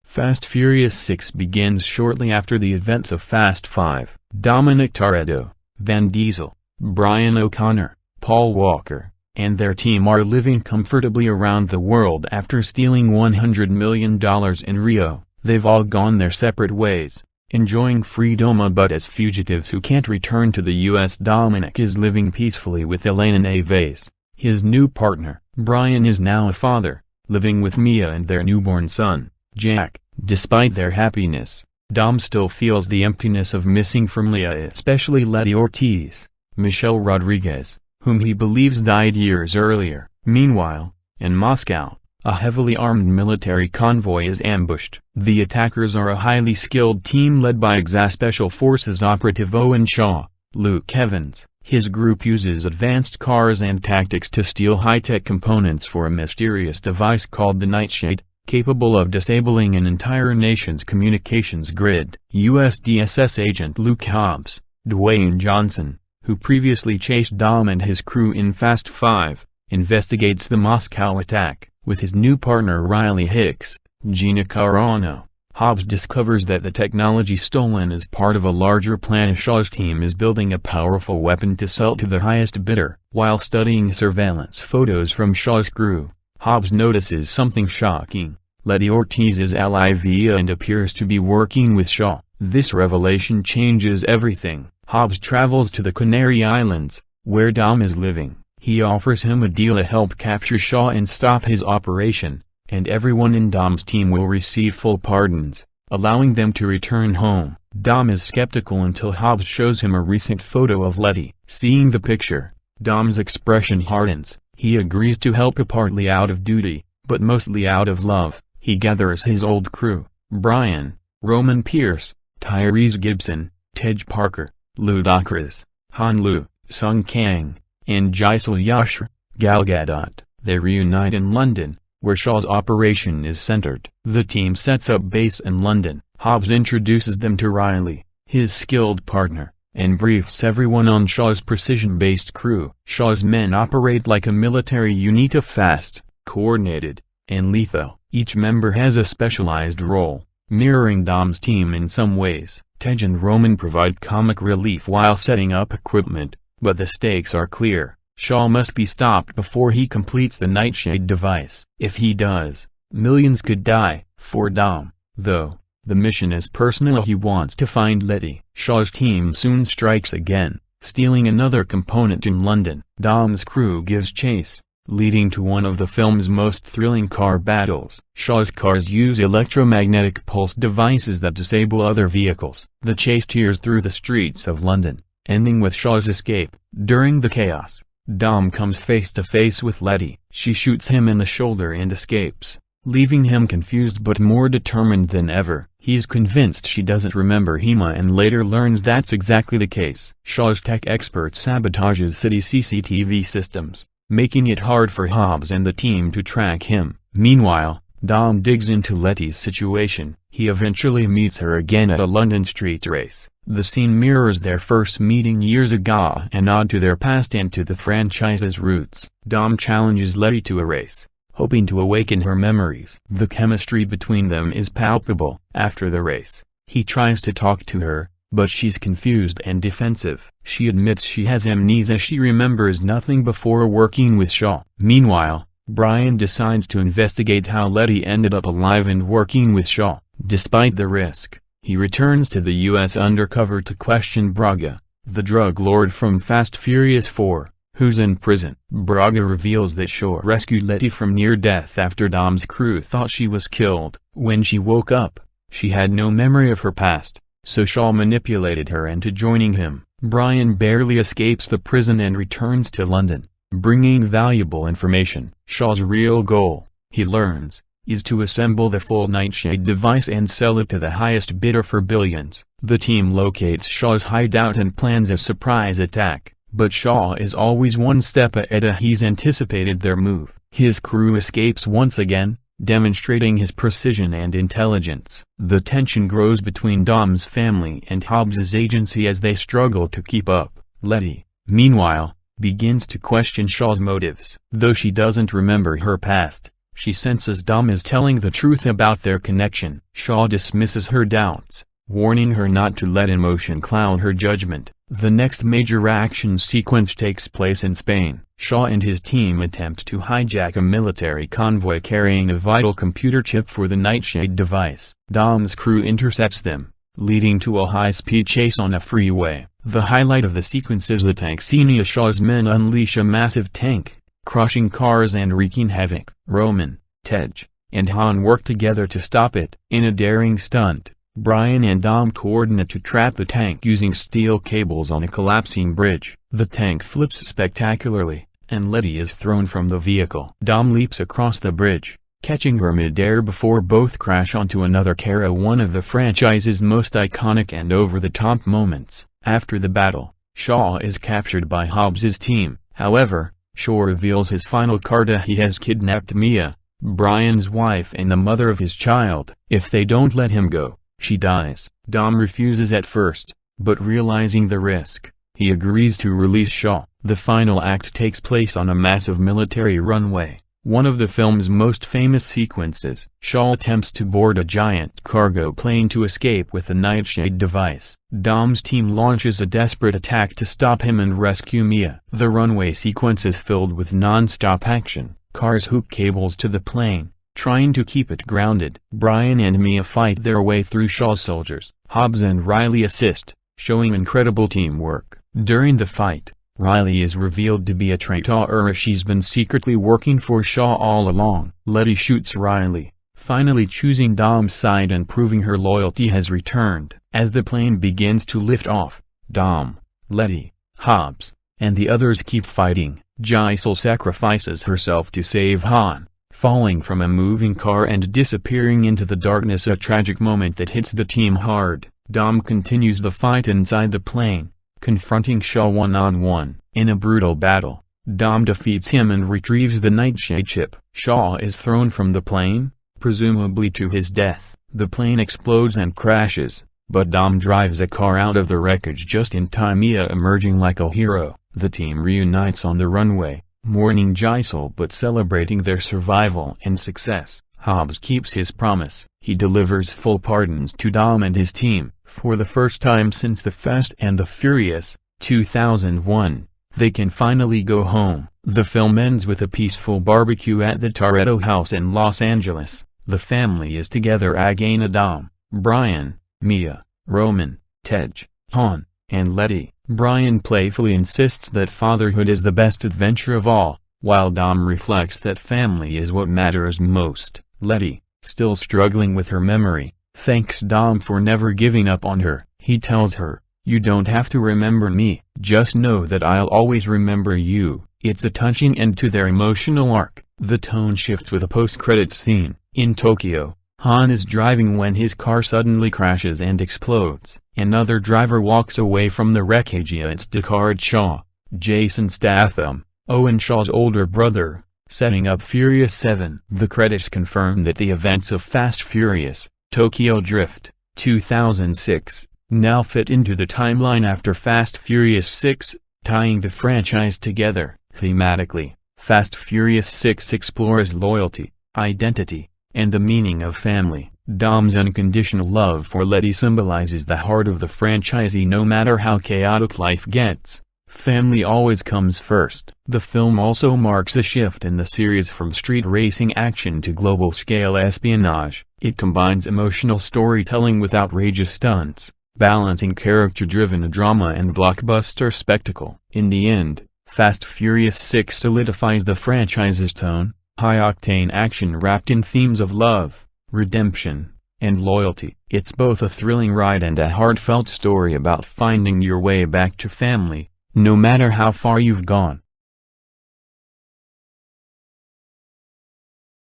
Fast Furious 6 begins shortly after the events of Fast 5. Dominic Toretto, Vin Diesel, Brian O'Connor, Paul Walker, and their team are living comfortably around the world after stealing $100 million in Rio. They've all gone their separate ways, enjoying freedom but as fugitives who can't return to the U.S. Dominic is living peacefully with Elena Neves, his new partner. Brian is now a father, living with Mia and their newborn son, Jack. Despite their happiness, Dom still feels the emptiness of missing from Leah, especially Letty Ortiz, Michelle Rodriguez, whom he believes died years earlier. Meanwhile, in Moscow, a heavily armed military convoy is ambushed. The attackers are a highly skilled team led by Special Forces operative Owen Shaw, Luke Evans. His group uses advanced cars and tactics to steal high-tech components for a mysterious device called the Nightshade, capable of disabling an entire nation's communications grid. U.S. DSS agent Luke Hobbs, Dwayne Johnson, who previously chased Dom and his crew in Fast 5, investigates the Moscow attack. With his new partner Riley Hicks, Gina Carano, Hobbs discovers that the technology stolen is part of a larger plan. Shaw's team is building a powerful weapon to sell to the highest bidder. While studying surveillance photos from Shaw's crew, Hobbs notices something shocking. Letty Ortiz is alive and appears to be working with Shaw. This revelation changes everything. Hobbs travels to the Canary Islands, where Dom is living. He offers him a deal to help capture Shaw and stop his operation, and everyone in Dom's team will receive full pardons, allowing them to return home. Dom is skeptical until Hobbs shows him a recent photo of Letty. Seeing the picture, Dom's expression hardens. He agrees to help, partly out of duty, but mostly out of love. He gathers his old crew: Brian, Roman Pierce, Tyrese Gibson, Tej Parker, Ludacris, Han Lu, Sung Kang, and Jisal Yashra, Gal Gadot. They reunite in London, where Shaw's operation is centered. The team sets up base in London. Hobbs introduces them to Riley, his skilled partner, and briefs everyone on Shaw's precision-based crew. Shaw's men operate like a military unit, fast, coordinated, and lethal. Each member has a specialized role, mirroring Dom's team in some ways. Tej and Roman provide comic relief while setting up equipment, but the stakes are clear. Shaw must be stopped before he completes the Nightshade device. If he does, millions could die. For Dom, though, the mission is personal. He wants to find Letty. Shaw's team soon strikes again, stealing another component in London. Dom's crew gives chase, leading to one of the film's most thrilling car battles. Shaw's cars use electromagnetic pulse devices that disable other vehicles. The chase tears through the streets of London, ending with Shaw's escape. During the chaos, Dom comes face to face with Letty. She shoots him in the shoulder and escapes, leaving him confused but more determined than ever. He's convinced she doesn't remember him and later learns that's exactly the case. Shaw's tech expert sabotages city CCTV systems, making it hard for Hobbs and the team to track him. Meanwhile, Dom digs into Letty's situation. He eventually meets her again at a London street race. The scene mirrors their first meeting years ago, a nod to their past and to the franchise's roots. Dom challenges Letty to a race, hoping to awaken her memories. The chemistry between them is palpable. After the race, he tries to talk to her, but she's confused and defensive. She admits she has amnesia. She remembers nothing before working with Shaw. Meanwhile, Brian decides to investigate how Letty ended up alive and working with Shaw. Despite the risk, he returns to the U.S. undercover to question Braga, the drug lord from Fast Furious 4, who's in prison. Braga reveals that Shaw rescued Letty from near death after Dom's crew thought she was killed. When she woke up, she had no memory of her past, so Shaw manipulated her into joining him. Brian barely escapes the prison and returns to London, bringing valuable information. Shaw's real goal, he learns, is to assemble the full Nightshade device and sell it to the highest bidder for billions. The team locates Shaw's hideout and plans a surprise attack, but Shaw is always one step ahead. He's anticipated their move. His crew escapes once again, demonstrating his precision and intelligence. The tension grows between Dom's family and Hobbs's agency as they struggle to keep up. Letty, meanwhile, begins to question Shaw's motives. Though she doesn't remember her past, She senses Dom is telling the truth about their connection. Shaw dismisses her doubts, warning her not to let emotion cloud her judgment. The next major action sequence takes place in Spain. Shaw and his team attempt to hijack a military convoy carrying a vital computer chip for the Nightshade device. Dom's crew intercepts them, leading to a high-speed chase on a freeway. The highlight of the sequence is the tank scene. Shaw's men unleash a massive tank, crushing cars and wreaking havoc. Roman, Tej, and Han work together to stop it. In a daring stunt, Brian and Dom coordinate to trap the tank using steel cables on a collapsing bridge. The tank flips spectacularly, and Letty is thrown from the vehicle. Dom leaps across the bridge, catching her mid-air before both crash onto another car. One of the franchise's most iconic and over-the-top moments. After the battle, Shaw is captured by Hobbs's team. However, Shaw reveals his final card: he has kidnapped Mia, Brian's wife and the mother of his child. If they don't let him go, she dies. Dom refuses at first, but realizing the risk, he agrees to release Shaw. The final act takes place on a massive military runway, one of the film's most famous sequences. Shaw attempts to board a giant cargo plane to escape with the Nightshade device. Dom's team launches a desperate attack to stop him and rescue Mia. The runway sequence is filled with non-stop action. Cars hook cables to the plane, trying to keep it grounded. Brian and Mia fight their way through Shaw's soldiers. Hobbs and Riley assist, showing incredible teamwork. During the fight, Riley is revealed to be a traitor. She's been secretly working for Shaw all along. Letty shoots Riley, finally choosing Dom's side and proving her loyalty has returned. As the plane begins to lift off, Dom, Letty, Hobbs, and the others keep fighting. Giselle sacrifices herself to save Han, falling from a moving car and disappearing into the darkness, a tragic moment that hits the team hard. Dom continues the fight inside the plane, confronting Shaw one-on-one. In a brutal battle, Dom defeats him and retrieves the Nightshade chip. Shaw is thrown from the plane, presumably to his death. The plane explodes and crashes, but Dom drives a car out of the wreckage just in time, Mia emerging like a hero. The team reunites on the runway, mourning Giselle but celebrating their survival and success. Hobbs keeps his promise. He delivers full pardons to Dom and his team. For the first time since The Fast and the Furious, 2001, they can finally go home. The film ends with a peaceful barbecue at the Toretto house in Los Angeles. The family is together again: Dom, Brian, Mia, Roman, Tej, Han, and Letty. Brian playfully insists that fatherhood is the best adventure of all, while Dom reflects that family is what matters most. Letty, still struggling with her memory, thanks Dom for never giving up on her. He tells her, "You don't have to remember me, just know that I'll always remember you." It's a touching end to their emotional arc. The tone shifts with a post-credits scene. In Tokyo, Han is driving when his car suddenly crashes and explodes. Another driver walks away from the wreckage. It's Deckard Shaw, Jason Statham, Owen Shaw's older brother, setting up Furious 7. The credits confirm that the events of Fast Furious, Tokyo Drift, 2006, now fit into the timeline after Fast Furious 6, tying the franchise together. Thematically, Fast Furious 6 explores loyalty, identity, and the meaning of family. Dom's unconditional love for Letty symbolizes the heart of the franchise. No matter how chaotic life gets, family always comes first. The film also marks a shift in the series from street racing action to global-scale espionage. It combines emotional storytelling with outrageous stunts, balancing character-driven drama and blockbuster spectacle. In the end, Fast Furious 6 solidifies the franchise's tone: high-octane action wrapped in themes of love, redemption, and loyalty. It's both a thrilling ride and a heartfelt story about finding your way back to family, no matter how far you've gone.